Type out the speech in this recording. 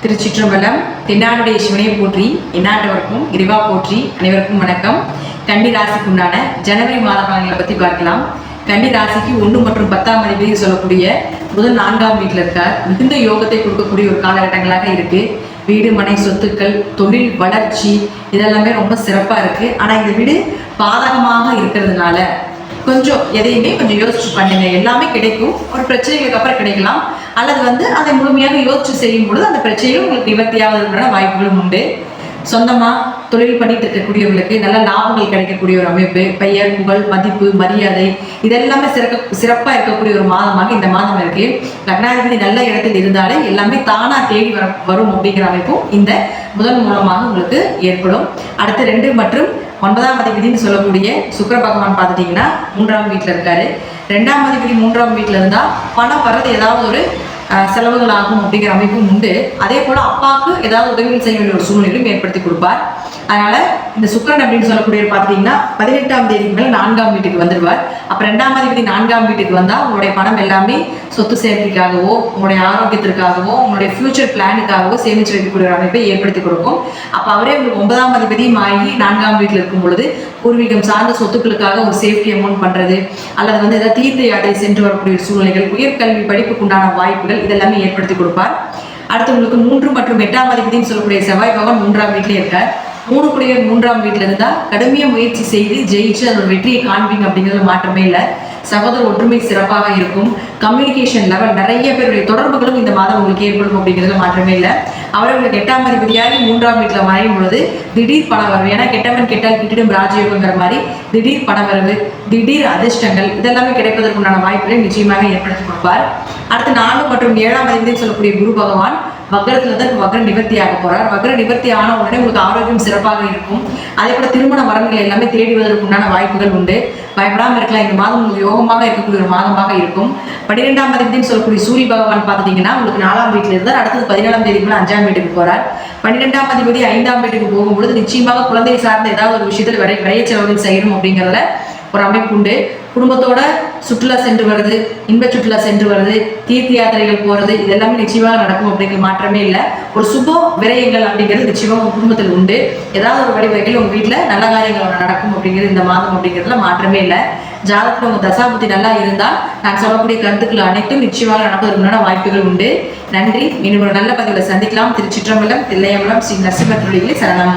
திருச்சிற்றம்பலம். தென்னாடுடைய சிவனையை போற்றி, எந்நாட்டவருக்கும் இறைவா போற்றி. அனைவருக்கும் வணக்கம். கன்னி ராசிக்கு உண்டான ஜனவரி மாத பலன்களை பற்றி பார்க்கலாம். கன்னி ராசிக்கு 1 மற்றும் 10ஆம் அதிபதி சொல்லக்கூடிய புதன் 4ஆம் வீட்டில் இருக்கார். மிகுந்த யோகத்தை கொடுக்கக்கூடிய ஒரு காலகட்டங்களாக இருக்கு. வீடு, மனை, சொத்துக்கள், தொழில் வளர்ச்சி இதெல்லாமே ரொம்ப சிறப்பாக இருக்கு. ஆனால் இந்த வீடு பாதகமாக இருக்கிறதுனால கொஞ்சம் எதையுமே கொஞ்சம் யோசிச்சு பண்ணுங்க. எல்லாமே கிடைக்கும், ஒரு பிரச்சனைகளுக்கு அப்புறம் கிடைக்கலாம். அல்லது அதை முழுமையாக யோசிச்சு செய்யும் பொழுது அந்த பிரச்சனைகள் உங்களுக்கு நிவர்த்தியாவதற்கான வாய்ப்புகளும் உண்டு. சொந்தமாக தொழில் பண்ணிட்டு இருக்கக்கூடியவர்களுக்கு நல்ல லாபங்கள் கிடைக்கக்கூடிய ஒரு அமைப்பு, பெயர், புகழ், மதிப்பு, மரியாதை இதெல்லாமே சிறப்பாக இருக்கக்கூடிய ஒரு மாதமாக இந்த மாதம் இருக்கு. லக்னாதிபதி நல்ல இடத்தில் இருந்தாலே எல்லாமே தானாக தேடி வரும் அப்படிங்கிற அமைப்பும் இந்த முதல் மூலமாக உங்களுக்கு ஏற்படும். அடுத்து 2 மற்றும் 9ஆம் அதிபதினு சொல்லக்கூடிய சுக்கிர பகவான் பார்த்துட்டிங்கன்னா 3ஆம் வீட்டில் இருக்காரு. 2ஆம் அதிபதி 3ஆம் வீட்டில் இருந்தால் பணம் வர்றது ஏதாவது ஒரு செலவுகள் ஆகும் அப்படிங்கிற அமைப்பும் உண்டு. அதே போல் அப்பாவுக்கு ஏதாவது உதவிகள் செய்ய வேண்டிய ஒரு சூழ்நிலையும் ஏற்படுத்தி கொடுப்பார். அதனால இந்த சுக்கிரன் அப்படின்னு சொல்லக்கூடிய பார்த்துட்டிங்கன்னா 18ஆம் தேதி மேலே 4ஆம் வீட்டுக்கு வந்துடுவார். அப்போ 2ஆம் அதிபதி 4ஆம் வீட்டுக்கு வந்தால் உங்களுடைய பணம் எல்லாமே சொத்து சேர்க்கைக்காகவோ, உங்களுடைய ஆரோக்கியத்திற்காகவோ, உங்களுடைய ஃபியூச்சர் பிளானுக்காகவோ சேமிச்சு வைக்கக்கூடிய ஒரு அமைப்பை ஏற்படுத்தி கொடுக்கும். அப்போ அவரே உங்களுக்கு 9ஆம் அதிபதியும் ஆகி 4ஆம் வீட்டில் இருக்கும் பொழுது பூர்வீகம் சார்ந்த சொத்துக்களுக்காக ஒரு சேஃப்டி அமௌண்ட் பண்ணுறது, அல்லது ஏதாவது தீர்த்த யாத்திரை சென்று வரக்கூடிய சூழ்நிலைகள், உயர்கல்வி படிப்புக்கு உண்டான வாய்ப்புகள் இதெல்லாமே ஏற்படுத்தி கொடுப்பார். அடுத்து உங்களுக்கு 3 மற்றும் 8ஆம் அதிபதினு சொல்லக்கூடிய செவ்வாய் பகவான் 3ஆம் வீட்டிலே இருக்கார். 3 குடியர் 3ஆம் வீட்டில் இருந்தால் கடுமையாக முயற்சி செய்து ஜெயிச்சு அதோட வெற்றியை காண்பீங்க அப்படிங்கிறது மாற்றமே இல்லை. சகோதர ஒற்றுமை சிறப்பாக இருக்கும். கம்யூனிகேஷன் லெவல் நிறைய பேருடைய தொடர்புகளும் இந்த மாதம் உங்களுக்கு ஏற்படும் அப்படிங்கிறதுல மாற்றமே இல்லை. அவர்களுக்கு 8ஆம் அதிபதியாகி 3ஆம் வீட்டில் மறையும் பொழுது திடீர் பண வரவு, ஏன்னா கெட்டவன் கெட்டால் கிட்டிடும் ராஜயோகங்கிற மாதிரி திடீர் பண வரவு, திடீர் அதிர்ஷ்டங்கள் இதெல்லாமே கிடைப்பதற்குண்டான வாய்ப்புகளை நிச்சயமாக ஏற்படுத்தி கொடுப்பார். அடுத்து 4 மற்றும் 7ஆம் அதிபதினு சொல்லக்கூடிய குரு பகவான் வக்ரத்தில் தான் வக்ர நிவர்த்தி ஆக போறார். வக்ர நிவர்த்தி ஆன உடனே உங்களுக்கு ஆரோக்கியம் சிறப்பாக இருக்கும். அதே போல திருமண வரன்களை எல்லாமே தேடிவதற்கு உண்டான வாய்ப்புகள் உண்டு. பயப்படாமல் இருக்கலாம். இந்த மாதம் உங்களுக்கு யோகமாக இருக்கக்கூடிய ஒரு மாதமாக இருக்கும். 12ஆம் அதிபதினு சொல்லக்கூடிய சூரிய பகவான் பார்த்துட்டீங்கன்னா உங்களுக்கு 4ஆம் வீட்டில் இருந்தார். அடுத்தது 17ஆம் தேதி மேலே 5ஆம் வீட்டுக்கு போறார். 12ஆம் அதிபதி 5ஆம் வீட்டுக்கு போகும்பொழுது நிச்சயமாக குழந்தை சார்ந்த ஏதாவது ஒரு விஷயத்தில் விரைய செலவுகள் செய்யணும் அப்படிங்கிறதுல ஒரு அமைப்பு உண்டு. குடும்பத்தோட சுற்றுலா சென்று வருது, இன்ப சுற்றுலா சென்று வருது, தீர்த்த யாத்திரைகள் போகிறது இதெல்லாமே நிச்சயமாக நடக்கும் அப்படிங்கிற மாற்றமே இல்லை. ஒரு சுப விரயங்கள் அப்படிங்கிறது நிச்சயமாக உங்கள் குடும்பத்தில் உண்டு. ஏதாவது ஒரு வழிவகையில் உங்கள் வீட்டில் நல்ல காரியங்கள் நடக்கும் அப்படிங்கிறது இந்த மாதம் அப்படிங்கிறதுல மாற்றமே இல்லை. ஜாதகத்தில் உங்கள் தசாபுத்தி நல்லா இருந்தால் நான் சொல்லக்கூடிய கருத்துக்கள் அனைத்தும் நிச்சயமாக நடப்பதற்கான வாய்ப்புகள் உண்டு. நன்றி. இன்னும் ஒரு நல்ல பதிவில் சந்திக்கலாம். திருச்சிற்றம்பலம், தில்லையம்பலம், ஸ்ரீ நரசிம்ம திருவடிகளே சரணம்.